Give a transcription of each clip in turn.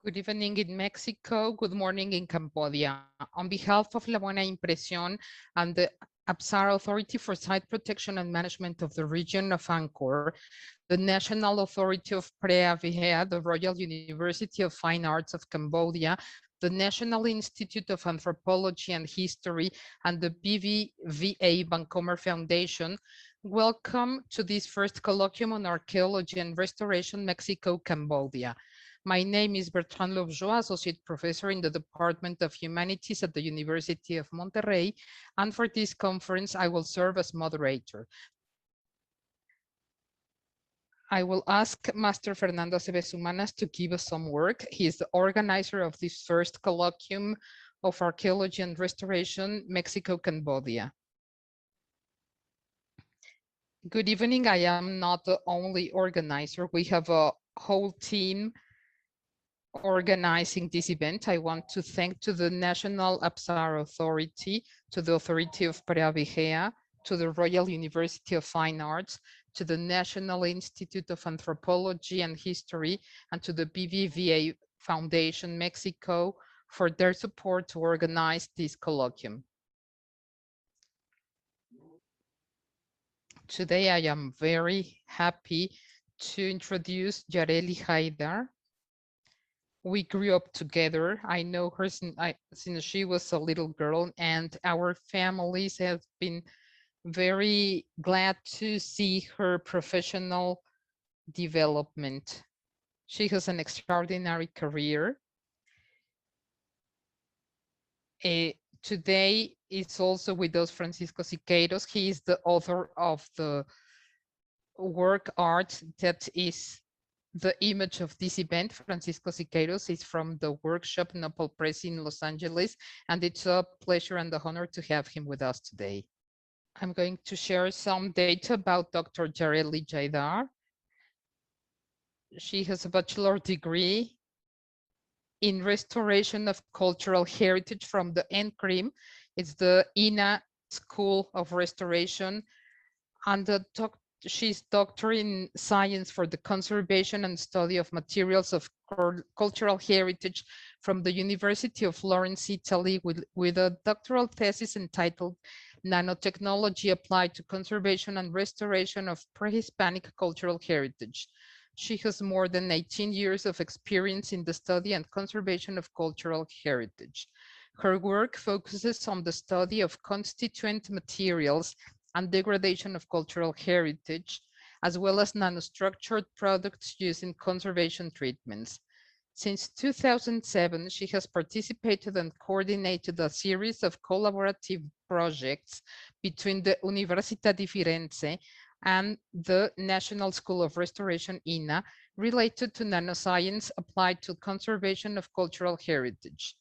Good evening in Mexico, good morning in Cambodia. On behalf of La Buena Impresión and the APSAR Authority for Site Protection and Management of the region of Angkor, the National Authority of Phrea Vihear, the Royal University of Fine Arts of Cambodia, the National Institute of Anthropology and History, and the BBVA Vancomer Foundation, welcome to this first colloquium on archaeology and restoration, Mexico-Cambodia. My name is Bertrand Lovejoy, Associate Professor in the Department of Humanities at the University of Monterrey, and for this conference, I will serve as moderator. I will ask Master Fernando Aceves Humanas to give us some work. He is the organizer of this first colloquium of archaeology and restoration, Mexico-Cambodia. Good evening. I am not the only organizer. We have a whole team organizing this event. I want to thank to the National APSAR Authority, to the Authority of Phrea Vihear, to the Royal University of Fine Arts, to the National Institute of Anthropology and History, and to the BBVA Foundation Mexico for their support to organize this colloquium. Today, I am very happy to introduce Yareli Jáidar. We grew up together. I know her since she was a little girl, and our families have been very glad to see her professional development. She has an extraordinary career. Today is also with us Francisco Siqueiros. He is the author of the work art that is the image of this event. Francisco Siqueiros is from the workshop Nopal Press in Los Angeles, and it's a pleasure and an honor to have him with us today. I'm going to share some data about Dr. Yareli Jáidar. She has a bachelor degree in restoration of cultural heritage from the NCRIM. It's the INA School of Restoration, and she's doctor in science for the conservation and study of materials of cultural heritage from the University of Florence, Italy, with a doctoral thesis entitled Nanotechnology Applied to Conservation and Restoration of Pre-Hispanic Cultural Heritage. She has more than 18 years of experience in the study and conservation of cultural heritage. Her work focuses on the study of constituent materials and degradation of cultural heritage, as well as nanostructured products used in conservation treatments. Since 2007, she has participated and coordinated a series of collaborative projects between the Università di Firenze and the National School of Restoration, INA, related to nanoscience applied to conservation of cultural heritage.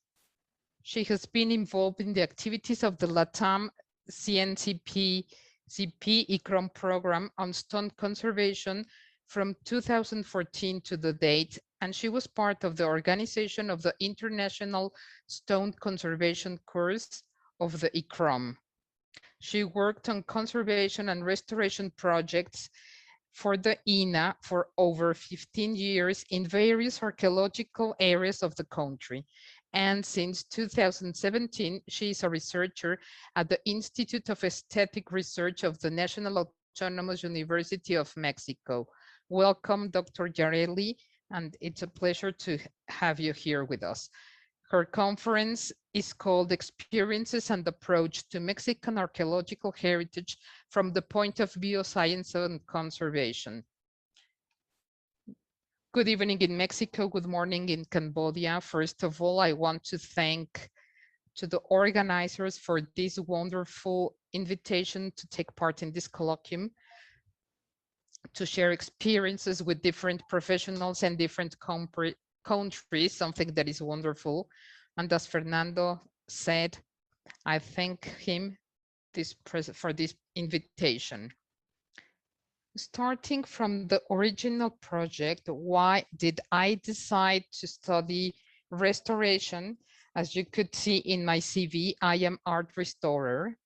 She has been involved in the activities of the LATAM CNCP ICROM program on stone conservation from 2014 to the date, and she was part of the organization of the International Stone Conservation Course of the ICROM. She worked on conservation and restoration projects for the INA for over 15 years in various archaeological areas of the country. And since 2017, she is a researcher at the Institute of Aesthetic Research of the National Autonomous University of Mexico. Welcome, Dr. Yareli. and it's a pleasure to have you here with us. Her conference is called Experiences and Approach to Mexican Archaeological Heritage from the Point of View of Science and Conservation. Good evening in Mexico, good morning in Cambodia. First of all, I want to thank to the organizers for this wonderful invitation to take part in this colloquium, to share experiences with different professionals and different countries, something that is wonderful. And as Fernando said, I thank him for this invitation. Starting from the original project, why did I decide to study restoration? As you could see in my CV, I am art restorer.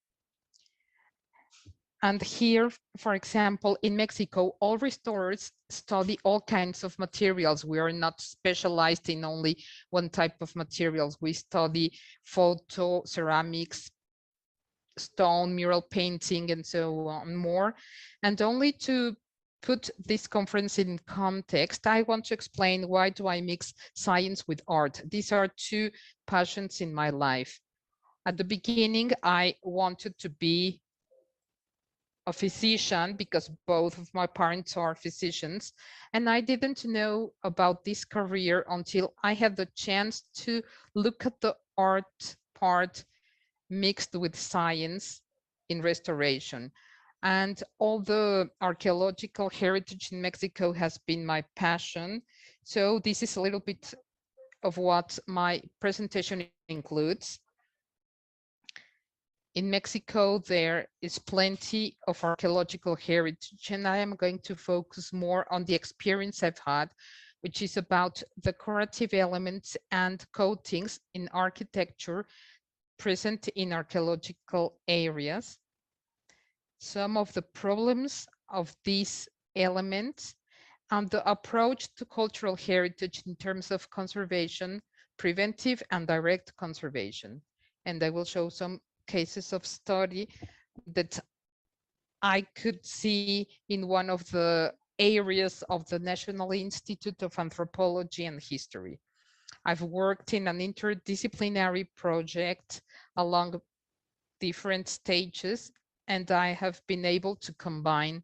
And here, for example, in Mexico, all restorers study all kinds of materials. We are not specialized in only one type of materials. We study photo, ceramics, stone, mural painting, and so on more. And only to put this conference in context, I want to explain why do I mix science with art. These are two passions in my life. At the beginning, I wanted to be a physician because both of my parents are physicians, and I didn't know about this career until I had the chance to look at the art part mixed with science in restoration. And all the archaeological heritage in Mexico has been my passion. So this is a little bit of what my presentation includes. In Mexico, there is plenty of archaeological heritage, and I am going to focus more on the experience I've had, which is about decorative elements and coatings in architecture present in archaeological areas. Some of the problems of these elements and the approach to cultural heritage in terms of conservation, preventive and direct conservation. And I will show some cases of study that I could see in one of the areas of the National Institute of Anthropology and History. I've worked in an interdisciplinary project along different stages, and I have been able to combine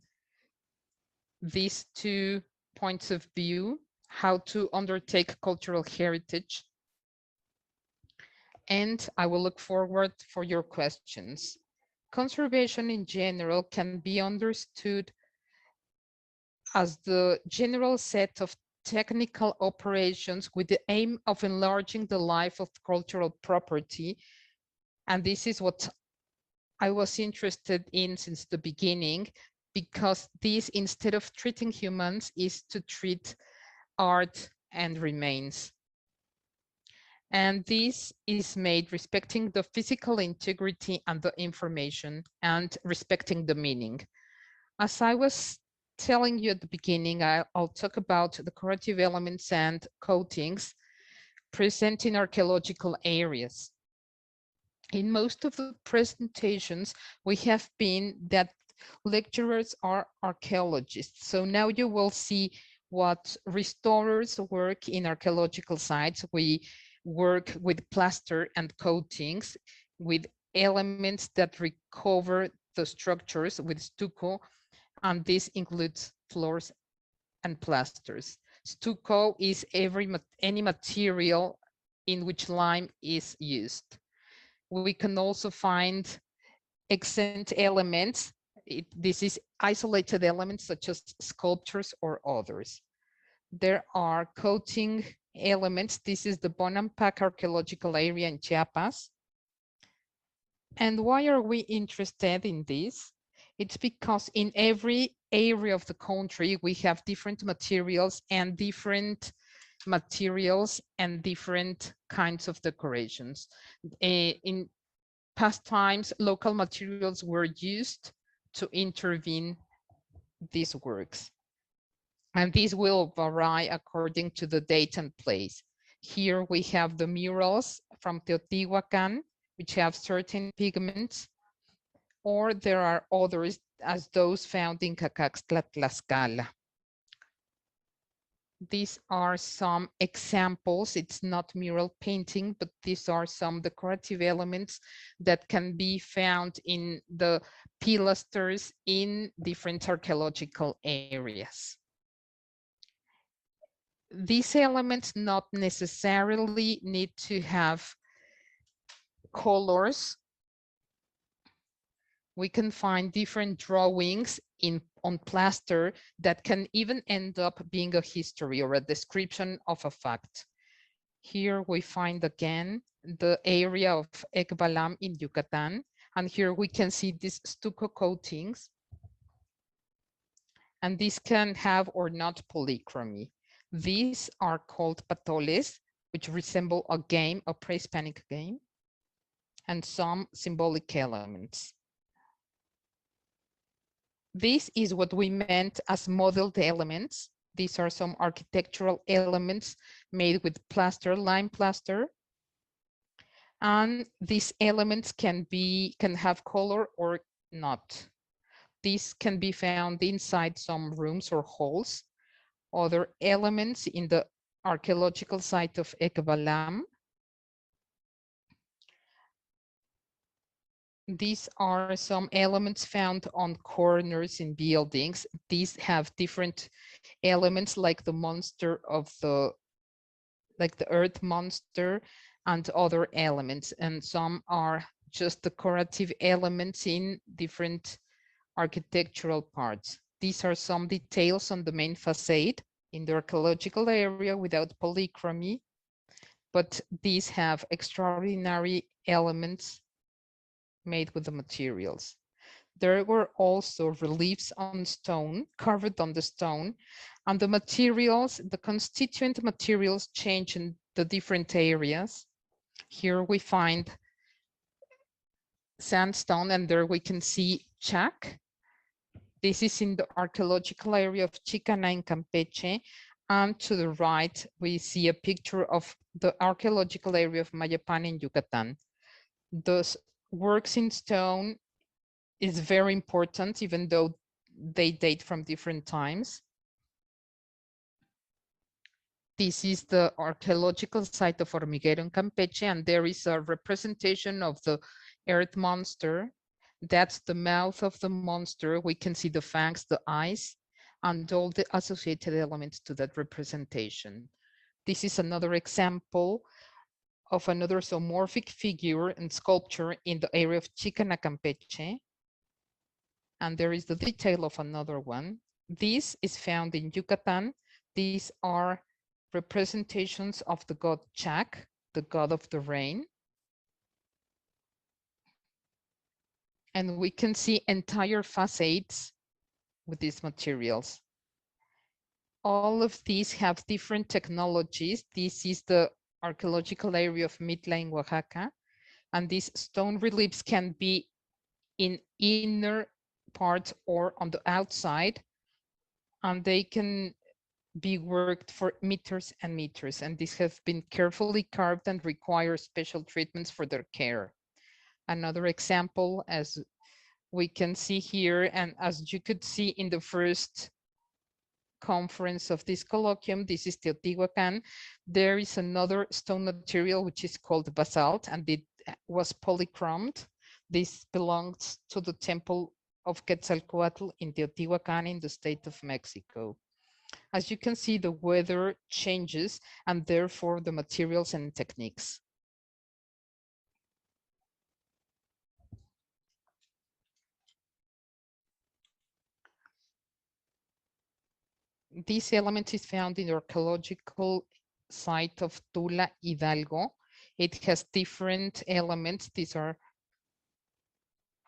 these two points of view, how to undertake cultural heritage. And I will look forward for your questions. Conservation in general can be understood as the general set of technical operations with the aim of enlarging the life of cultural property. And this is what I was interested in since the beginning, because this, instead of treating humans, is to treat art and remains. And this is made respecting the physical integrity and the information and respecting the meaning. As I was telling you at the beginning, I'll talk about decorative elements and coatings present in archaeological areas. In most of the presentations, we have been that lecturers are archaeologists. So now you will see what restorers work in archaeological sites. We work with plaster and coatings, with elements that recover the structures with stucco, and this includes floors and plasters. Stucco is any material in which lime is used. We can also find accent elements. This is isolated elements such as sculptures or others. There are coating elements. This is the Bonampak archaeological area in Chiapas. And why are we interested in this? It's because in every area of the country, we have different materials and different kinds of decorations. In past times, local materials were used to intervene these works. And these will vary according to the date and place. Here we have the murals from Teotihuacan, which have certain pigments, or there are others as those found in Cacaxtla, Tlaxcala. These are some examples. It's not mural painting, but these are some decorative elements that can be found in the pilasters in different archaeological areas. These elements not necessarily need to have colors. We can find different drawings on plaster that can even end up being a history or a description of a fact. Here we find again the area of Ekbalam in Yucatan. And here we can see these stucco coatings. And these can have or not polychromy. These are called patoles, which resemble a game, a pre-Hispanic game, and some symbolic elements. This is what we meant as modeled elements. These are some architectural elements made with plaster, lime plaster. And these elements can have color or not. These can be found inside some rooms or halls. Other elements in the archaeological site of Ekbalam. These are some elements found on corners in buildings. These have different elements like the monster of like the earth monster and other elements. And some are just decorative elements in different architectural parts. These are some details on the main facade in the archaeological area without polychromy, but these have extraordinary elements made with the materials. There were also reliefs on stone, carved on the stone, and the materials, the constituent materials change in the different areas. Here we find sandstone, and there we can see chac. This is in the archaeological area of Chicana in Campeche. And to the right, we see a picture of the archaeological area of Mayapan in Yucatan. Those works in stone is very important, even though they date from different times. This is the archaeological site of Hormiguero in Campeche, and there is a representation of the earth monster. That's the mouth of the monster. We can see the fangs, the eyes, and all the associated elements to that representation. This is another example of another zoomorphic figure and sculpture in the area of Chicana, Campeche. And there is the detail of another one. This is found in Yucatan. These are representations of the god Chac, the god of the rain. And we can see entire facades with these materials. All of these have different technologies. This is the archaeological area of Mitla in Oaxaca. And these stone reliefs can be in inner parts or on the outside. And they can be worked for meters and meters. And these have been carefully carved and require special treatments for their care. Another example, as we can see here, and as you could see in the first conference of this colloquium, this is Teotihuacan. There is another stone material which is called basalt, and it was polychromed. This belongs to the temple of Quetzalcoatl in Teotihuacan in the state of Mexico. As you can see, the weather changes and therefore the materials and techniques. This element is found in the archaeological site of Tula, Hidalgo. It has different elements. These are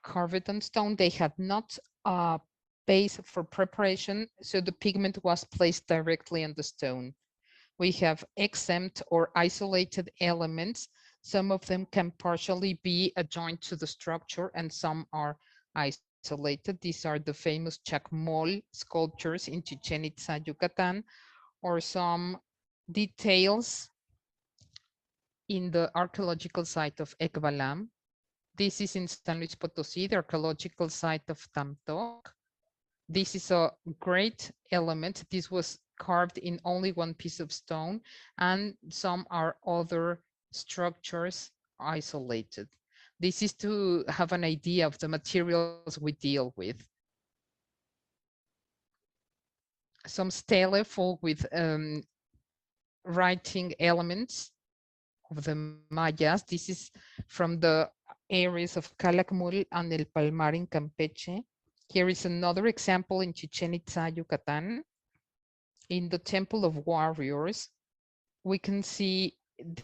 carved on stone. They had not a base for preparation, so the pigment was placed directly on the stone. We have exempt or isolated elements. Some of them can partially be adjoined to the structure and some are isolated. These are the famous Chacmol sculptures in Chichen Itza, Yucatan, or some details in the archaeological site of Ekbalam. This is in San Luis Potosí, the archaeological site of Tamtoc. This is a great element. This was carved in only one piece of stone, and some are other structures isolated. This is to have an idea of the materials we deal with. Some stele full with writing elements of the Mayas. This is from the areas of Calakmul and El Palmar in Campeche. Here is another example in Chichen Itza, Yucatan. In the Temple of Warriors, we can see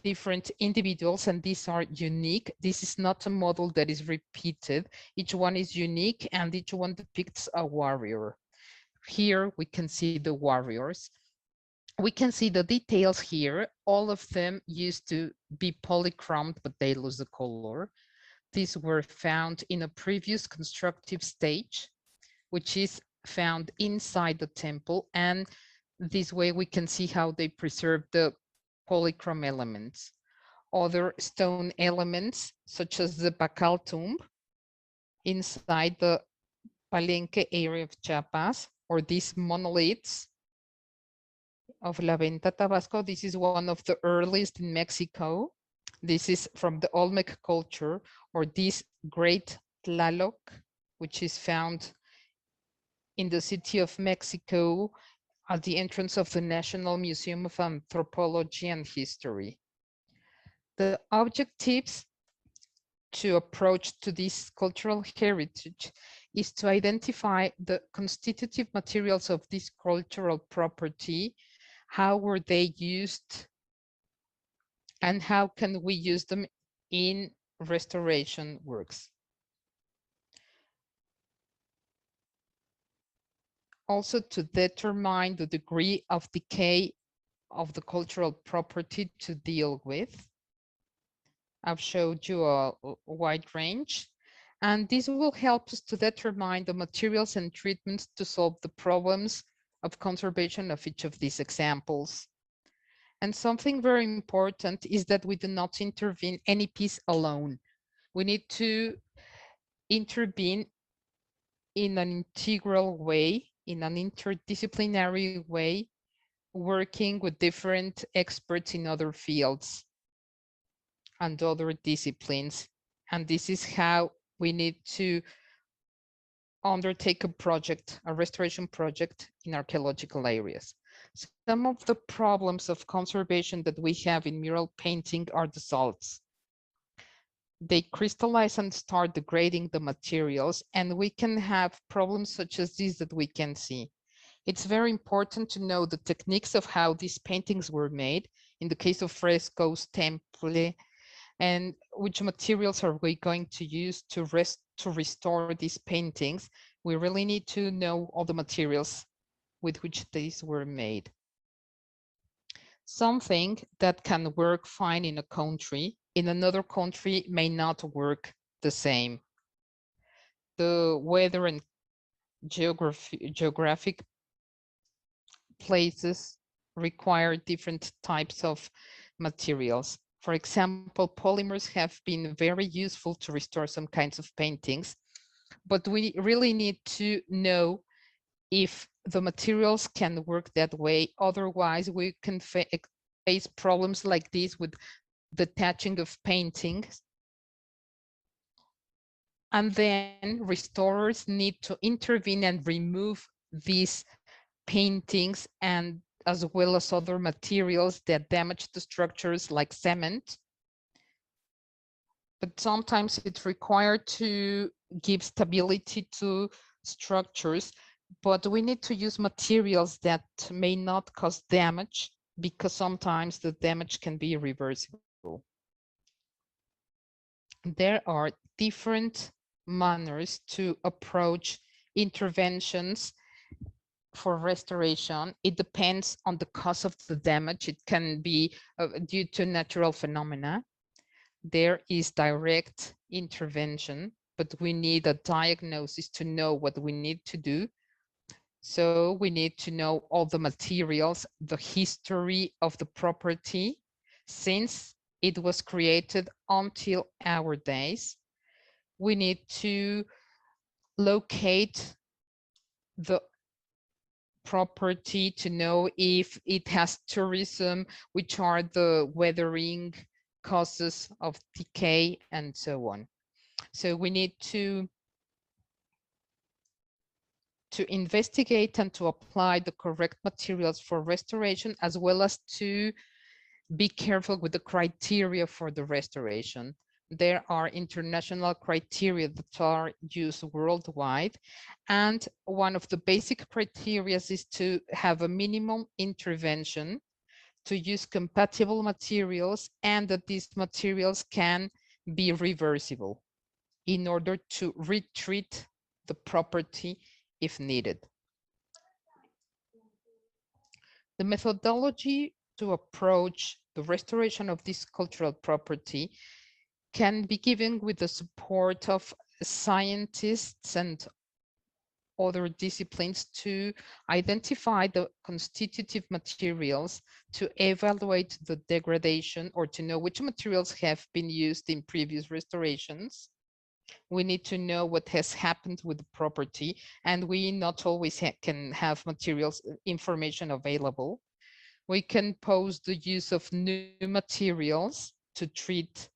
different individuals, and these are unique. This is not a model that is repeated. Each one is unique, and each one depicts a warrior. Here we can see the warriors. We can see the details here. All of them used to be polychromed, but they lose the color. These were found in a previous constructive stage, which is found inside the temple. And this way we can see how they preserve the polychrome elements. Other stone elements, such as the Bacal tomb inside the Palenque area of Chiapas, or these monoliths of La Venta, Tabasco. This is one of the earliest in Mexico. This is from the Olmec culture, or this great Tlaloc, which is found in the city of Mexico at the entrance of the National Museum of Anthropology and History. The objectives to approach to this cultural heritage is to identify the constitutive materials of this cultural property, how were they used, and how can we use them in restoration works. Also to determine the degree of decay of the cultural property to deal with. I've showed you a wide range, and this will help us to determine the materials and treatments to solve the problems of conservation of each of these examples. And something very important is that we do not intervene any piece alone. We need to intervene in an integral way, in an interdisciplinary way, working with different experts in other fields and other disciplines. And this is how we need to undertake a project, a restoration project in archaeological areas. Some of the problems of conservation that we have in mural painting are the salts. They crystallize and start degrading the materials, and we can have problems such as these that we can see. It's very important to know the techniques of how these paintings were made. In the case of frescoes, temple, and which materials are we going to use to restore these paintings. We really need to know all the materials with which these were made. Something that can work fine in a country, in another country may not work the same. The weather and geographic places require different types of materials. For example, polymers have been very useful to restore some kinds of paintings, but we really need to know if the materials can work that way. Otherwise, we can face problems like this with detaching of paintings. And then restorers need to intervene and remove these paintings, and as well as other materials that damage the structures like cement. But sometimes it's required to give stability to structures, but we need to use materials that may not cause damage, because sometimes the damage can be reversible. There are different manners to approach interventions for restoration. It depends on the cause of the damage. It can be due to natural phenomena. There is direct intervention, but we need a diagnosis to know what we need to do. So we need to know all the materials, the history of the property since it was created until our days. We need to locate the property, to know if it has tourism, which are the weathering causes of decay, and so on. So we need to investigate and to apply the correct materials for restoration, as well as to be careful with the criteria for the restoration. There are international criteria that are used worldwide. And one of the basic criteria is to have a minimum intervention, to use compatible materials, and that these materials can be reversible in order to retreat the property if needed. The methodology to approach the restoration of this cultural property can be given with the support of scientists and other disciplines to identify the constitutive materials, to evaluate the degradation, or to know which materials have been used in previous restorations. We need to know what has happened with the property, and we not always can have materials information available. We can pose the use of new materials to treat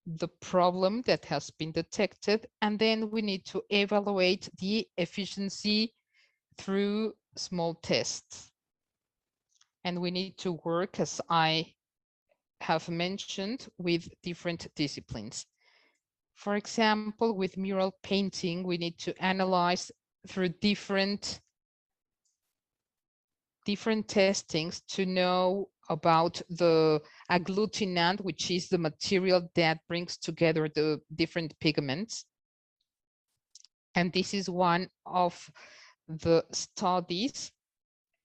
the problem that has been detected, and then we need to evaluate the efficiency through small tests. And we need to work, as I have mentioned, with different disciplines. For example, with mural painting, we need to analyze through different testings to know about the agglutinant, which is the material that brings together the different pigments. And this is one of the studies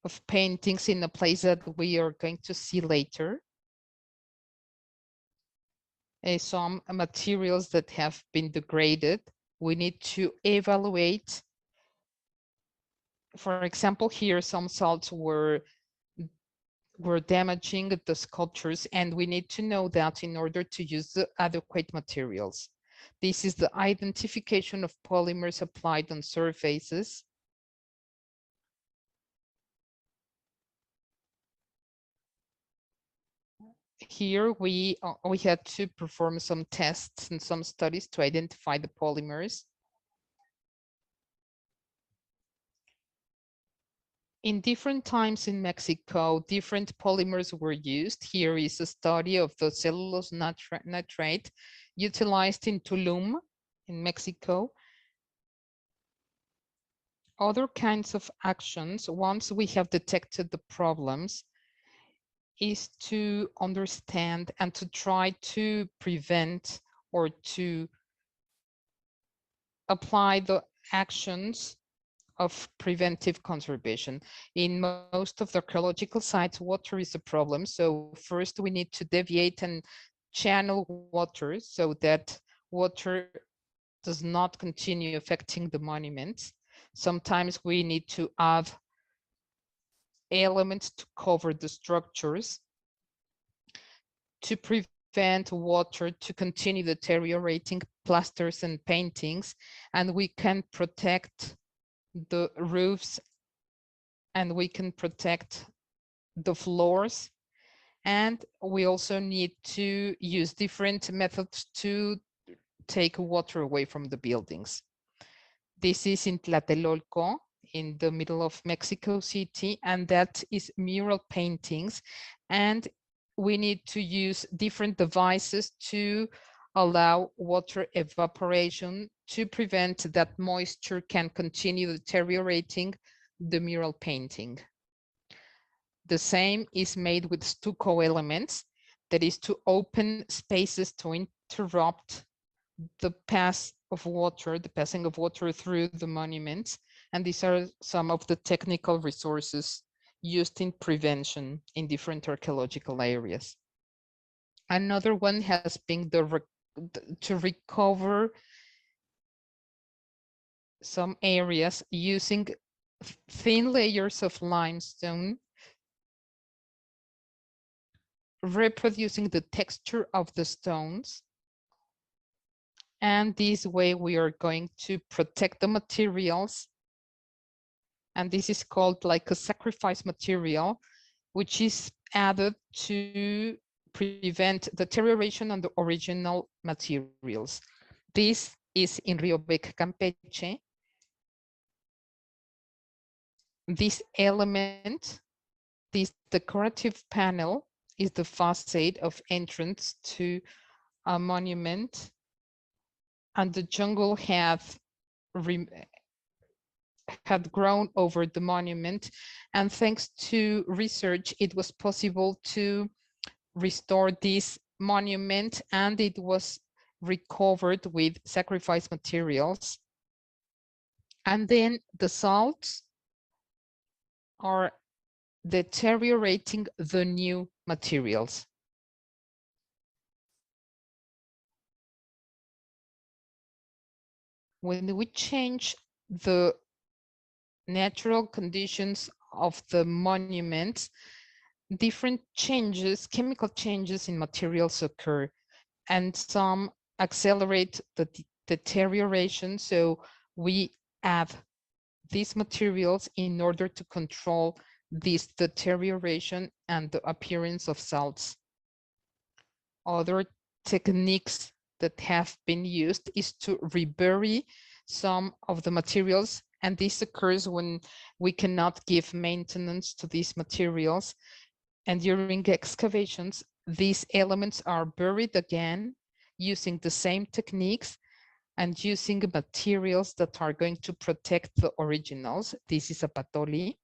of paintings in a place that we are going to see later. Some materials that have been degraded, we need to evaluate. For example, here some salts were damaging the sculptures, and we need to know that in order to use the adequate materials. This is the identification of polymers applied on surfaces. Here we had to perform some tests and some studies to identify the polymers. In different times in Mexico, different polymers were used. Here is a study of the cellulose nitrate utilized in Tulum in Mexico. Other kinds of actions, once we have detected the problems, is to understand and to try to prevent or to apply the actions of preventive conservation. In most of the archaeological sites, water is a problem. So first we need to deviate and channel water so that water does not continue affecting the monuments. Sometimes we need to add elements to cover the structures to prevent water to continue deteriorating plasters and paintings, and we can protect the roofs, and we can protect the floors, and we also need to use different methods to take water away from the buildings. This is in Tlatelolco, in the middle of Mexico City, and that is mural paintings. And we need to use different devices to allow water evaporation to prevent that moisture can continue deteriorating the mural painting. The same is made with stucco elements, that is to open spaces to interrupt the passing of water through the monuments. And these are some of the technical resources used in prevention in different archaeological areas. Another one has been to recover some areas using thin layers of limestone, reproducing the texture of the stones. And this way we are going to protect the materials And this is called like a sacrifice material, which is added to prevent deterioration on the original materials. This is in Rio Bec, Campeche. This element, this decorative panel, is the facade of entrance to a monument, and the jungle had grown over the monument, and thanks to research it was possible to restore this monument, and it was recovered with sacrifice materials. And then the salts are deteriorating the new materials. When we change the natural conditions of the monuments, different changes, chemical changes in materials occur, and some accelerate the deterioration. So we add these materials in order to control this deterioration and the appearance of salts. Other techniques that have been used is to rebury some of the materials, and this occurs when we cannot give maintenance to these materials. And during excavations, these elements are buried again using the same techniques and using materials that are going to protect the originals. This is a patoli.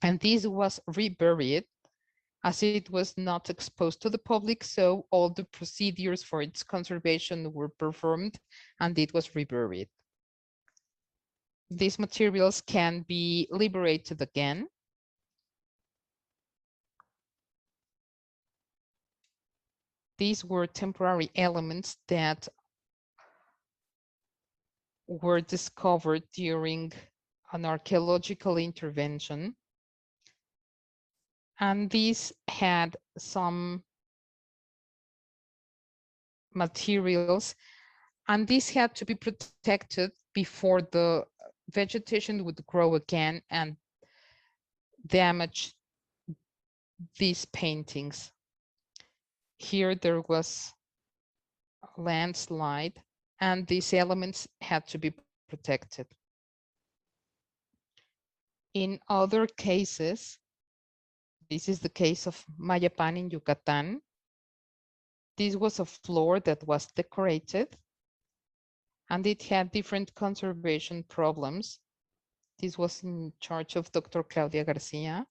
And this was reburied as it was not exposed to the public, so all the procedures for its conservation were performed and it was reburied. These materials can be liberated again. These were temporary elements that were discovered during an archaeological intervention. And these had some materials, and these had to be protected before the vegetation would grow again and damage these paintings. Here there was a landslide, and these elements had to be protected. In other cases, this is the case of Mayapan in Yucatan. This was a floor that was decorated, and it had different conservation problems. This was in charge of Dr. Claudia Garcia.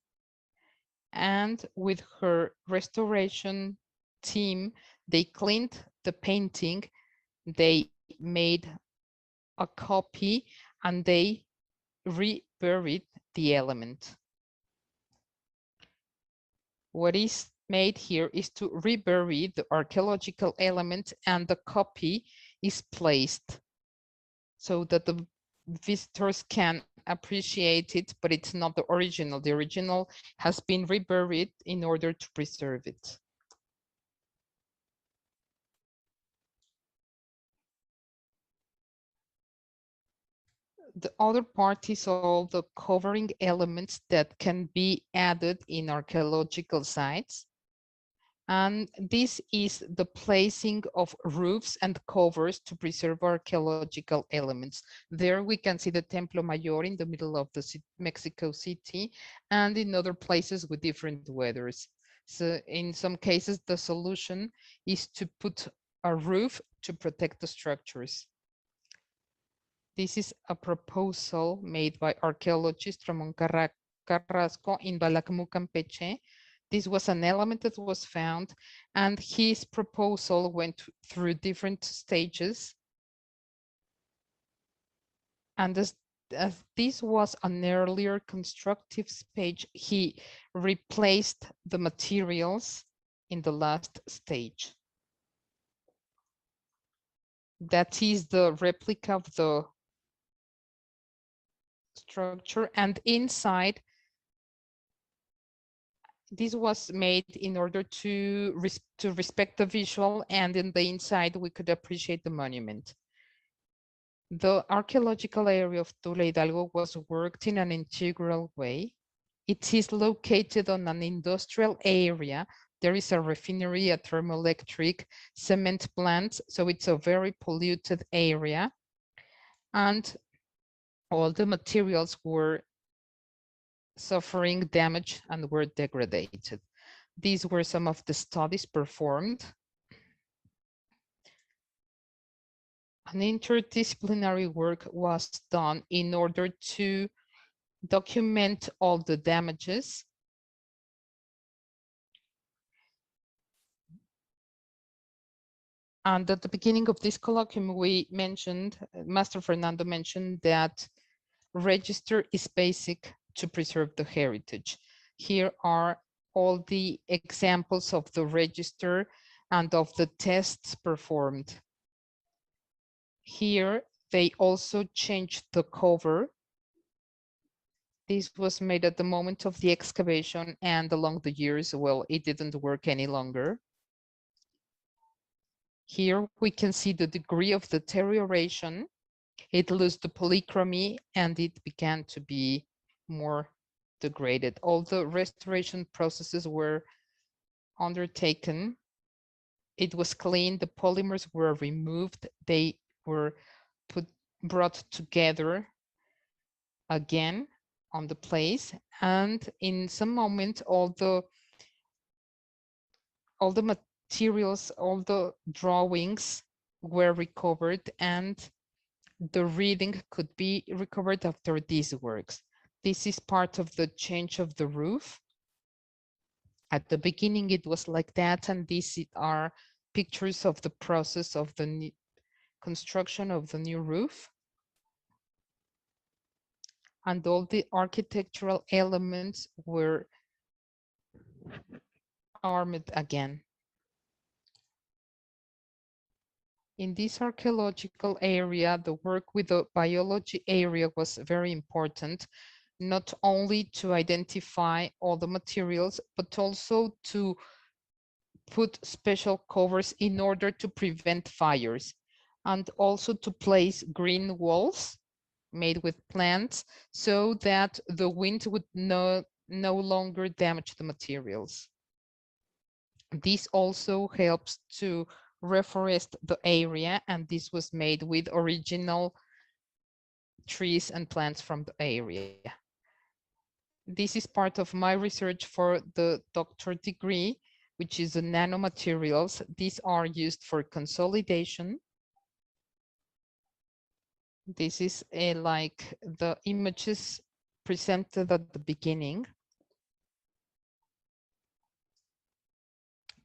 And with her restoration team, they cleaned the painting, they made a copy, and they reburied the element. What is made here is to rebury the archaeological element, and the copy is placed so that the visitors can appreciate it, but it's not the original. The original has been reburied in order to preserve it. The other part is all the covering elements that can be added in archaeological sites. And this is the placing of roofs and covers to preserve archaeological elements. There we can see the Templo Mayor in the middle of the Mexico City, and in other places with different weathers. So in some cases, the solution is to put a roof to protect the structures. This is a proposal made by archaeologist Ramon Carrasco in Balakmu, Campeche. This was an element that was found, and his proposal went through different stages. And as this was an earlier constructive stage, he replaced the materials in the last stage. That is the replica of the structure, and inside, this was made in order to respect the visual, and in the inside we could appreciate the monument. The archaeological area of Tula Hidalgo was worked in an integral way. It is located on an industrial area. There is a refinery, a thermoelectric, cement plants, so it's a very polluted area. And all the materials were suffering damage and were degraded. These were some of the studies performed. An interdisciplinary work was done in order to document all the damages. And at the beginning of this colloquium, we mentioned, Master Fernando mentioned that register is basic to preserve the heritage. Here are all the examples of the register and of the tests performed. Here, they also changed the cover. This was made at the moment of the excavation, and along the years, well, it didn't work any longer. Here we can see the degree of deterioration. It lost the polychromy and it began to be more degraded. All the restoration processes were undertaken. It was cleaned, the polymers were removed, they were brought together again on the place, and in some moment all the materials, all the drawings were recovered, and the reading could be recovered after these works. This is part of the change of the roof. At the beginning, it was like that, and these are pictures of the process of the construction of the new roof. And all the architectural elements were armed again. In this archaeological area, the work with the biology area was very important, not only to identify all the materials, but also to put special covers in order to prevent fires, and also to place green walls made with plants so that the wind would no longer damage the materials. This also helps to reforest the area, and this was made with original trees and plants from the area. This is part of my research for the doctor degree, which is the nanomaterials. These are used for consolidation. This is like the images presented at the beginning.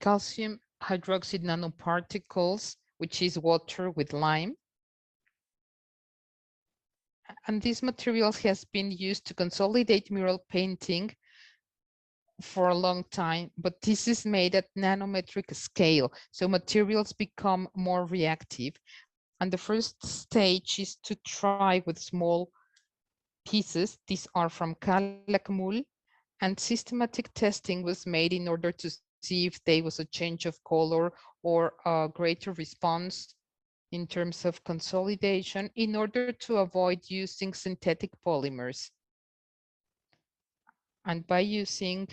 Calcium hydroxide nanoparticles, which is water with lime. And these materials has been used to consolidate mural painting for a long time, but this is made at nanometric scale. So materials become more reactive. And the first stage is to try with small pieces. These are from Calakmul, and systematic testing was made in order to see if there was a change of color or a greater response in terms of consolidation in order to avoid using synthetic polymers. And by using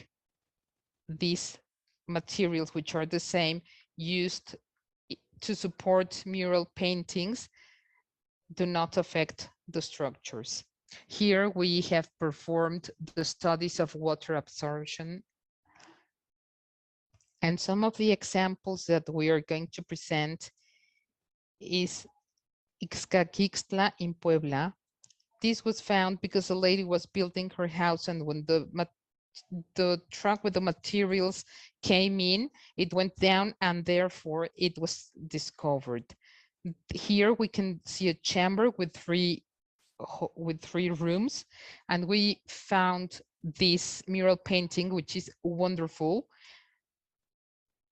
these materials, which are the same, used to support mural paintings, do not affect the structures. Here we have performed the studies of water absorption. And some of the examples that we are going to present is Ixcaquixtla in Puebla. This was found because a lady was building her house, and when the truck with the materials came in, it went down, and therefore it was discovered. Here we can see a chamber with three rooms, and we found this mural painting, which is wonderful.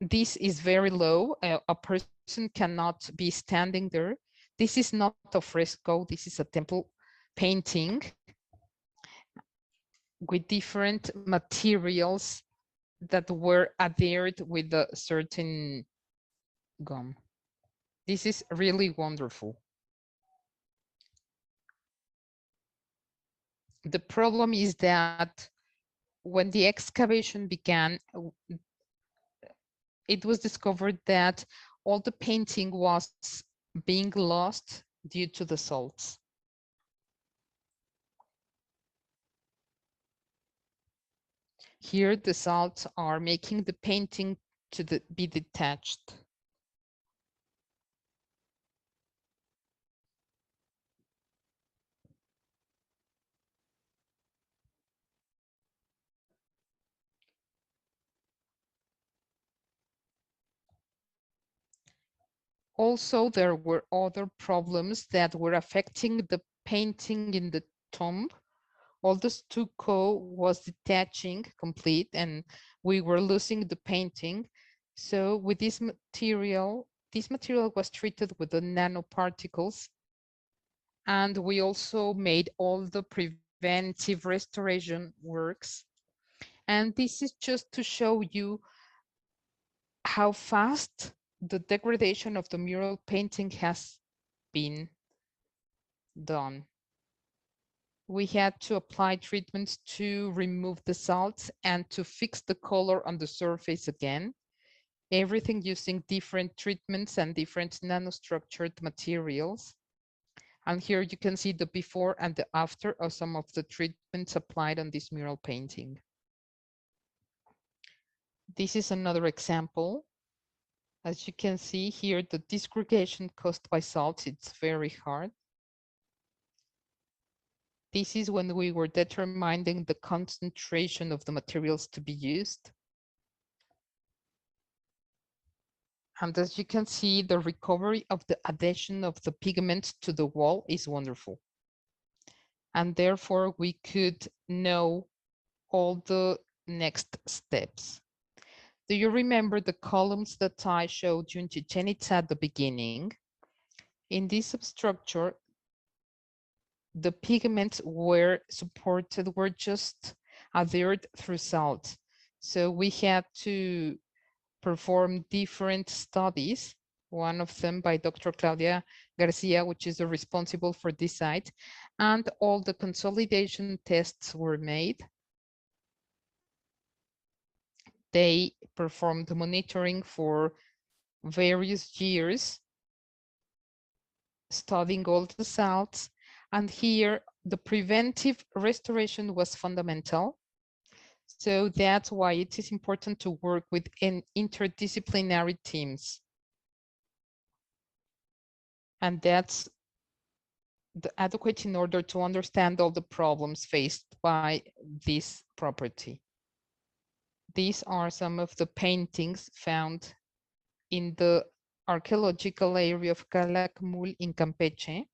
This is very low. A person cannot be standing there. This is not a fresco. This is a temple painting with different materials that were adhered with a certain gum. This is really wonderful. The problem is that when the excavation began, it was discovered that all the painting was being lost due to the salts. Here, the salts are making the painting to be detached. Also, there were other problems that were affecting the painting in the tomb. All the stucco was detaching complete and we were losing the painting. So with this material was treated with the nanoparticles. And we also made all the preventive restoration works. And this is just to show you how fast the degradation of the mural painting has been done. We had to apply treatments to remove the salts and to fix the color on the surface again. Everything using different treatments and different nanostructured materials. And here you can see the before and the after of some of the treatments applied on this mural painting. This is another example. As you can see here, the disgregation caused by salts, it's very hard. This is when we were determining the concentration of the materials to be used. And as you can see, the recovery of the adhesion of the pigment to the wall is wonderful. And therefore we could know all the next steps. Do you remember the columns that I showed you in Chichen Itza at the beginning? In this substructure, the pigments were supported, were just adhered through salt. So we had to perform different studies, one of them by Dr. Claudia Garcia, which is responsible for this site, and all the consolidation tests were made. They performed monitoring for various years, studying all the salts, and here the preventive restoration was fundamental. So that's why it is important to work with interdisciplinary teams. And that's adequate in order to understand all the problems faced by this property. These are some of the paintings found in the archaeological area of Calakmul in Campeche.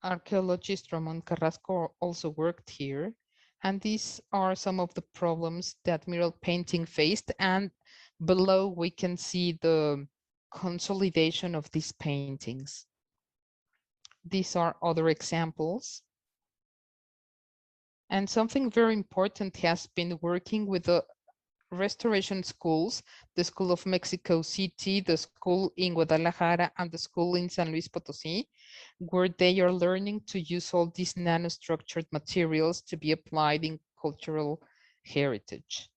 Archaeologist Ramon Carrasco also worked here. And these are some of the problems that mural painting faced. And below we can see the consolidation of these paintings. These are other examples. And something very important has been working with the restoration schools, the School of Mexico City, the school in Guadalajara, and the school in San Luis Potosí, where they are learning to use all these nanostructured materials to be applied in cultural heritage.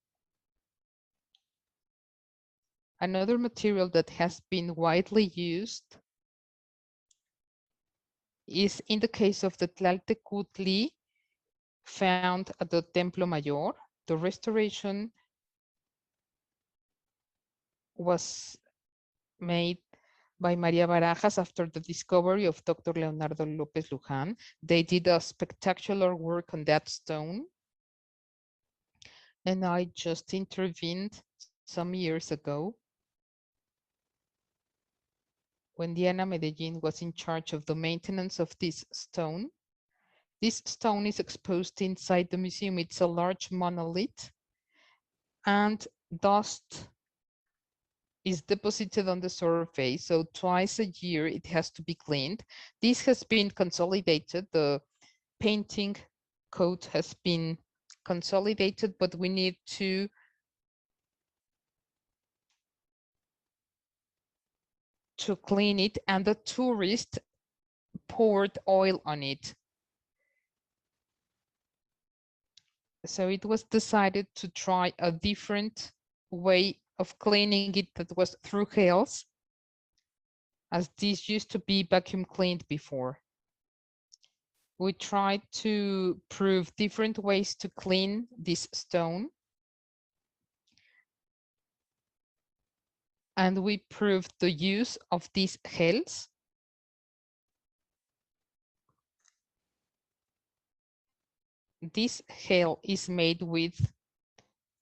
Another material that has been widely used is in the case of the Tlaltecutli found at the Templo Mayor. The restoration was made by Maria Barajas after the discovery of Dr. Leonardo Lopez Luján. They did a spectacular work on that stone. And I just intervened some years ago when Diana Medellin was in charge of the maintenance of this stone. This stone is exposed inside the museum. It's a large monolith and dust is deposited on the surface. So twice a year it has to be cleaned. This has been consolidated. The painting coat has been consolidated, but we need to clean it. And the tourists poured oil on it. So it was decided to try a different way of cleaning it that was through hails, as this used to be vacuum cleaned before. We tried to prove different ways to clean this stone. And we proved the use of these hails. This hail is made with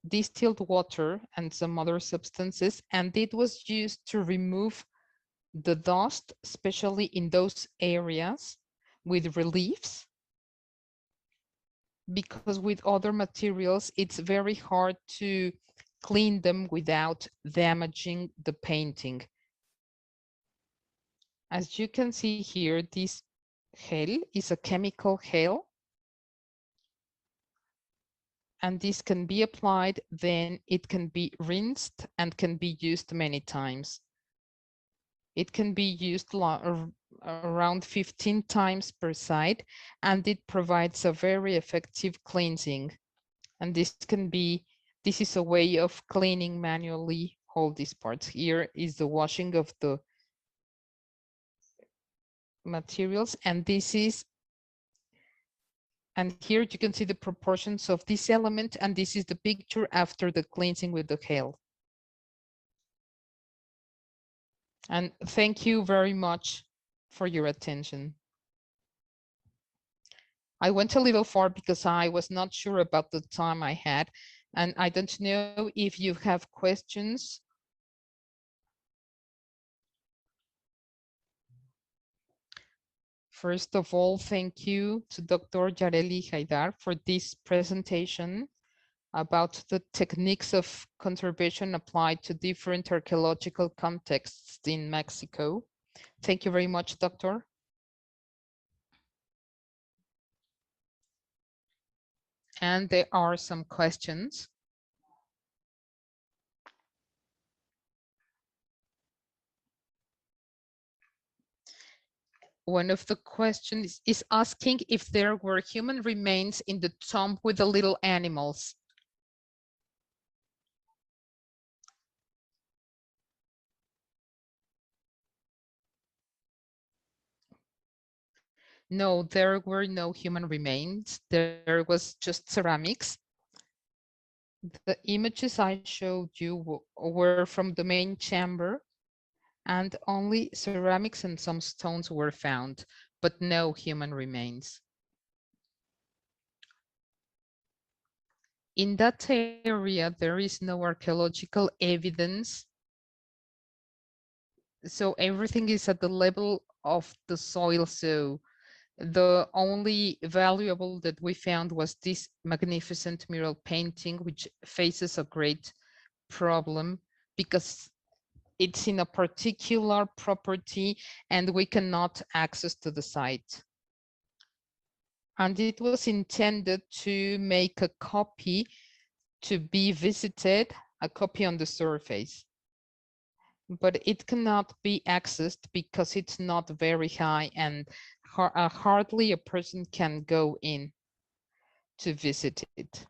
distilled water and some other substances, and it was used to remove the dust, especially in those areas with reliefs, because with other materials, it's very hard to clean them without damaging the painting. As you can see here, this hail is a chemical hail, and this can be applied, then it can be rinsed and can be used many times. It can be used around 15 times per side, and it provides a very effective cleansing. And this is a way of cleaning manually all these parts. Here is the washing of the materials, and here you can see the proportions of this element, and this is the picture after the cleansing with the hail. And thank you very much for your attention. I went a little far because I was not sure about the time I had, and I don't know if you have questions. First of all, thank you to Dr. Yareli Jáidar for this presentation about the techniques of conservation applied to different archaeological contexts in Mexico. Thank you very much, Doctor. And there are some questions. One of the questions is asking if there were human remains in the tomb with the little animals. No, there were no human remains. There was just ceramics. The images I showed you were from the main chamber, and only ceramics and some stones were found, but no human remains. In that area, there is no archaeological evidence. So everything is at the level of the soil. So the only valuable that we found was this magnificent mural painting, which faces a great problem because it's in a particular property and we cannot access to the site. And it was intended to make a copy to be visited, a copy on the surface. But it cannot be accessed because it's not very high and hardly a person can go in to visit it.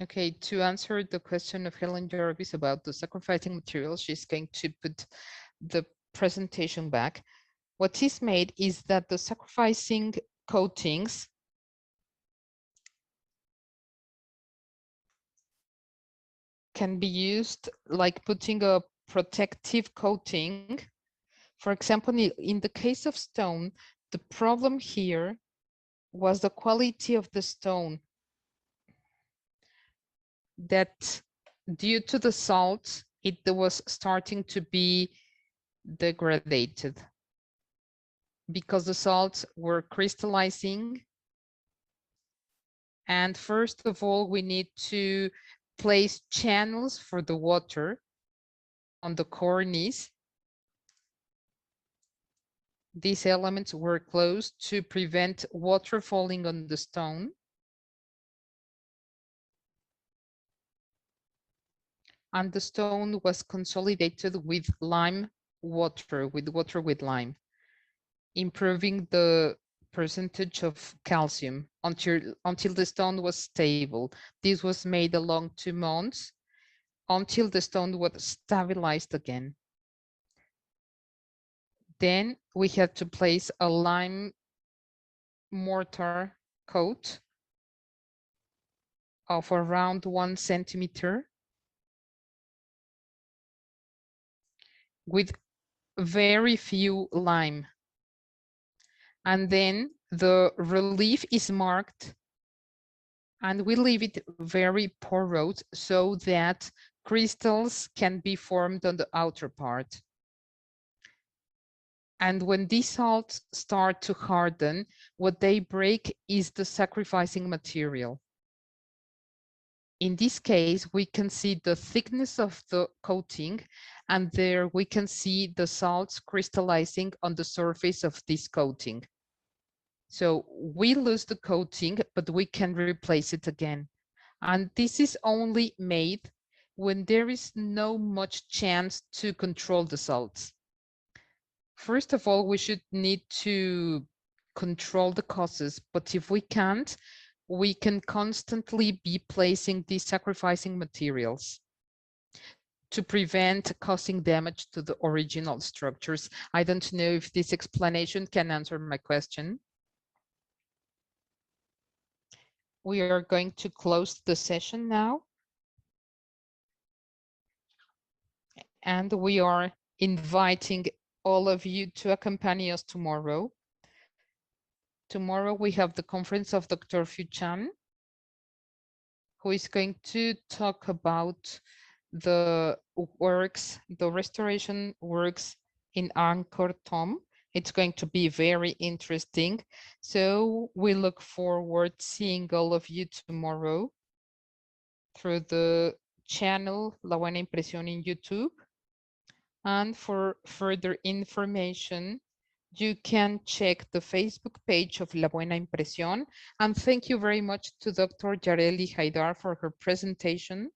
Okay, to answer the question of Helen Jarvis about the sacrificing materials, she's going to put the presentation back. What is made is that the sacrificing coatings can be used like putting a protective coating. For example, in the case of stone, the problem here was the quality of the stone, that due to the salt, it was starting to be degraded because the salts were crystallizing. And first of all, we need to place channels for the water on the cornice. These elements were closed to prevent water falling on the stone. And the stone was consolidated with water with lime, improving the percentage of calcium until the stone was stable. This was made along 2 months until the stone was stabilized again. Then we had to place a lime mortar coat of around 1 centimeter with very few lime. And then the relief is marked and we leave it very porous so that crystals can be formed on the outer part. And when these salts start to harden, what they break is the sacrificing material. In this case, we can see the thickness of the coating, and there we can see the salts crystallizing on the surface of this coating. So we lose the coating, but we can replace it again. And this is only made when there is no much chance to control the salts. First of all, we should need to control the causes, but if we can't, we can constantly be placing these sacrificing materials to prevent causing damage to the original structures. I don't know if this explanation can answer my question. We are going to close the session now. And we are inviting all of you to accompany us tomorrow. Tomorrow we have the conference of Dr. Fu Chan, who is going to talk about the works, the restoration works in Angkor Thom. It's going to be very interesting. So we look forward seeing all of you tomorrow through the channel La Buena Impresión in YouTube. And for further information, you can check the Facebook page of La Buena Impresión. And thank you very much to Dr. Yareli Jáidar for her presentation.